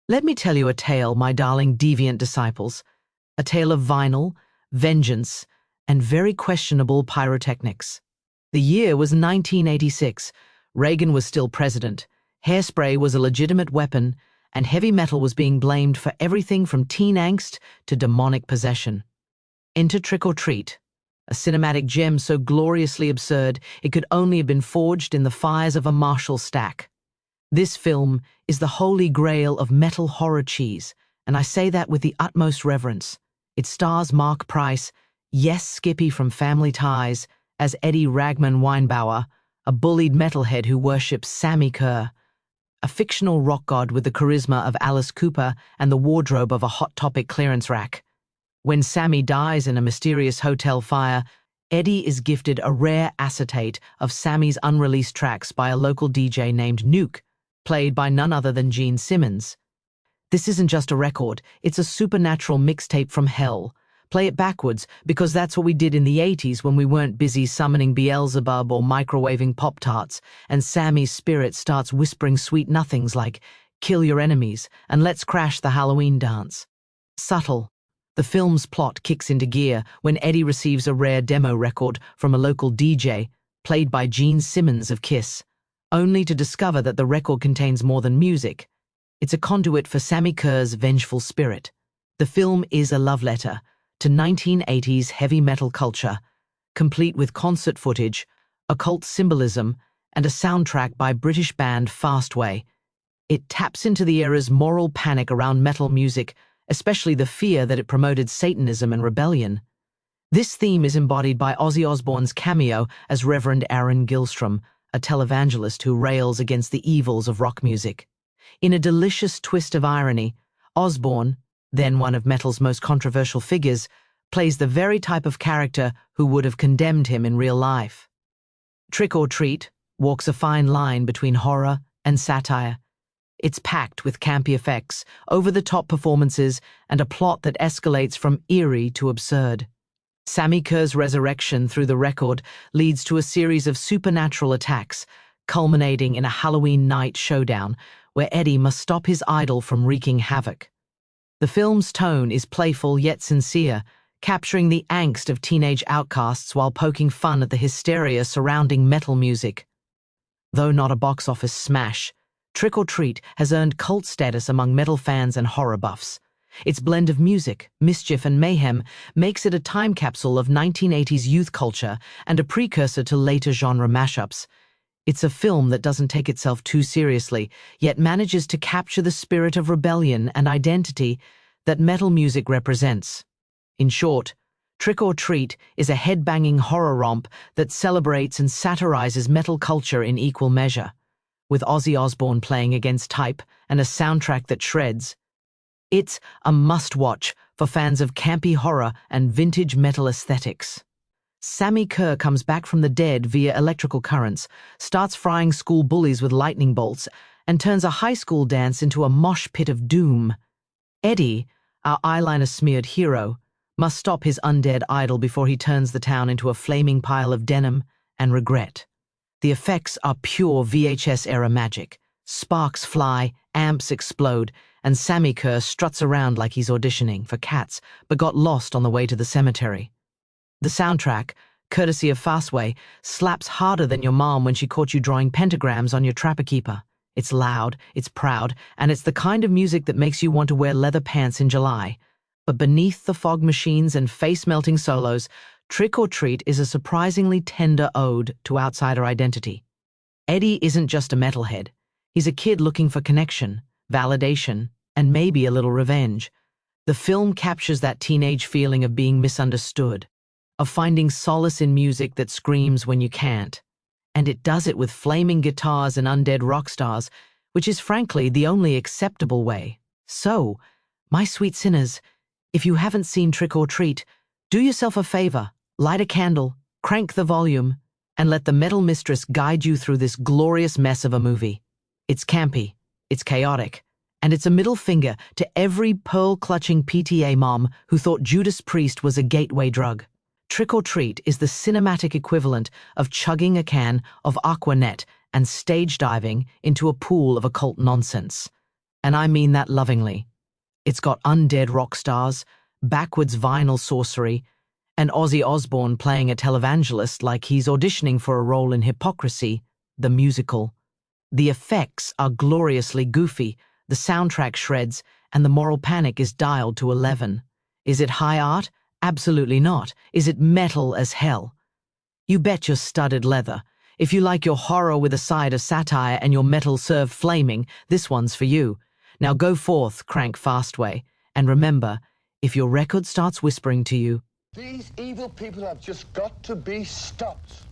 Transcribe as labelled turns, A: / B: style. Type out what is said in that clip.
A: Let me tell you a tale, my darling deviant disciples, a tale of vinyl, vengeance, and very questionable pyrotechnics. The year was 1986. Reagan was still president. Hairspray was a legitimate weapon, and heavy metal was being blamed for everything from teen angst to demonic possession. Enter Trick or Treat, a cinematic gem so gloriously absurd it could only have been forged in the fires of a Marshall stack. This film is the holy grail of metal horror cheese, and I say that with the utmost reverence. It stars Mark Price, yes, Skippy from Family Ties, as Eddie Weinbauer, a bullied metalhead who worships Sammi Curr, a fictional rock god with the charisma of Alice Cooper and the wardrobe of a Hot Topic clearance rack. When Sammi dies in a mysterious hotel fire, Eddie is gifted a rare acetate of Sammy's unreleased tracks by a local DJ named Nuke, played by none other than Gene Simmons. This isn't just a record, it's a supernatural mixtape from hell. Play it backwards, because that's what we did in the 80s when we weren't busy summoning Beelzebub or microwaving Pop-Tarts, and Sammy's spirit starts whispering sweet nothings like, "Kill your enemies, and let's crash the Halloween dance." Subtle. The film's plot kicks into gear when Eddie receives a rare demo record from a local DJ, played by Gene Simmons of Kiss, only to discover that the record contains more than music. It's a conduit for Sammi Curr's vengeful spirit. The film is a love letter to 1980s heavy metal culture, complete with concert footage, occult symbolism, and a soundtrack by British band Fastway. It taps into the era's moral panic around metal music, especially the fear that it promoted Satanism and rebellion. This theme is embodied by Ozzy Osbourne's cameo as Reverend Aaron Gilstrom, a televangelist who rails against the evils of rock music. In a delicious twist of irony, Osbourne, then one of metal's most controversial figures, plays the very type of character who would have condemned him in real life. Trick or Treat walks a fine line between horror and satire. It's packed with campy effects, over-the-top performances, and a plot that escalates from eerie to absurd. Sammi Curr's resurrection through the record leads to a series of supernatural attacks, culminating in a Halloween night showdown where Eddie must stop his idol from wreaking havoc. The film's tone is playful yet sincere, capturing the angst of teenage outcasts while poking fun at the hysteria surrounding metal music. Though not a box office smash, Trick or Treat has earned cult status among metal fans and horror buffs. Its blend of music, mischief, and mayhem makes it a time capsule of 1980s youth culture and a precursor to later genre mashups. It's a film that doesn't take itself too seriously, yet manages to capture the spirit of rebellion and identity that metal music represents. In short, Trick or Treat is a headbanging horror romp that celebrates and satirizes metal culture in equal measure, with Ozzy Osbourne playing against type and a soundtrack that shreds. It's a must-watch for fans of campy horror and vintage metal aesthetics. Sammi Curr comes back from the dead via electrical currents, starts frying school bullies with lightning bolts, and turns a high school dance into a mosh pit of doom. Eddie, our eyeliner-smeared hero, must stop his undead idol before he turns the town into a flaming pile of denim and regret. The effects are pure VHS-era magic. Sparks fly, amps explode, and Sammi Curr struts around like he's auditioning for Cats but got lost on the way to the cemetery. The soundtrack, courtesy of Fastway, slaps harder than your mom when she caught you drawing pentagrams on your Trapper Keeper. It's loud, it's proud, and it's the kind of music that makes you want to wear leather pants in July. But beneath the fog machines and face-melting solos, Trick or Treat is a surprisingly tender ode to outsider identity. Eddie isn't just a metalhead. He's a kid looking for connection, validation, and maybe a little revenge. The film captures that teenage feeling of being misunderstood, of finding solace in music that screams when you can't. And it does it with flaming guitars and undead rock stars, which is frankly the only acceptable way. So, my sweet sinners, if you haven't seen Trick or Treat, do yourself a favor, light a candle, crank the volume, and let the metal mistress guide you through this glorious mess of a movie. It's campy, it's chaotic, and it's a middle finger to every pearl-clutching PTA mom who thought Judas Priest was a gateway drug. Trick or Treat is the cinematic equivalent of chugging a can of Aqua Net and stage diving into a pool of occult nonsense. And I mean that lovingly. It's got undead rock stars, backwards vinyl sorcery, and Ozzy Osbourne playing a televangelist like he's auditioning for a role in Hypocrisy, the musical. The effects are gloriously goofy, the soundtrack shreds, and the moral panic is dialed to 11. Is it high art? Absolutely not. Is it metal as hell? You bet your studded leather. If you like your horror with a side of satire and your metal served flaming, this one's for you. Now go forth, Crank Fastway, and remember, if your record starts whispering to you,
B: "These evil people have just got to be stopped."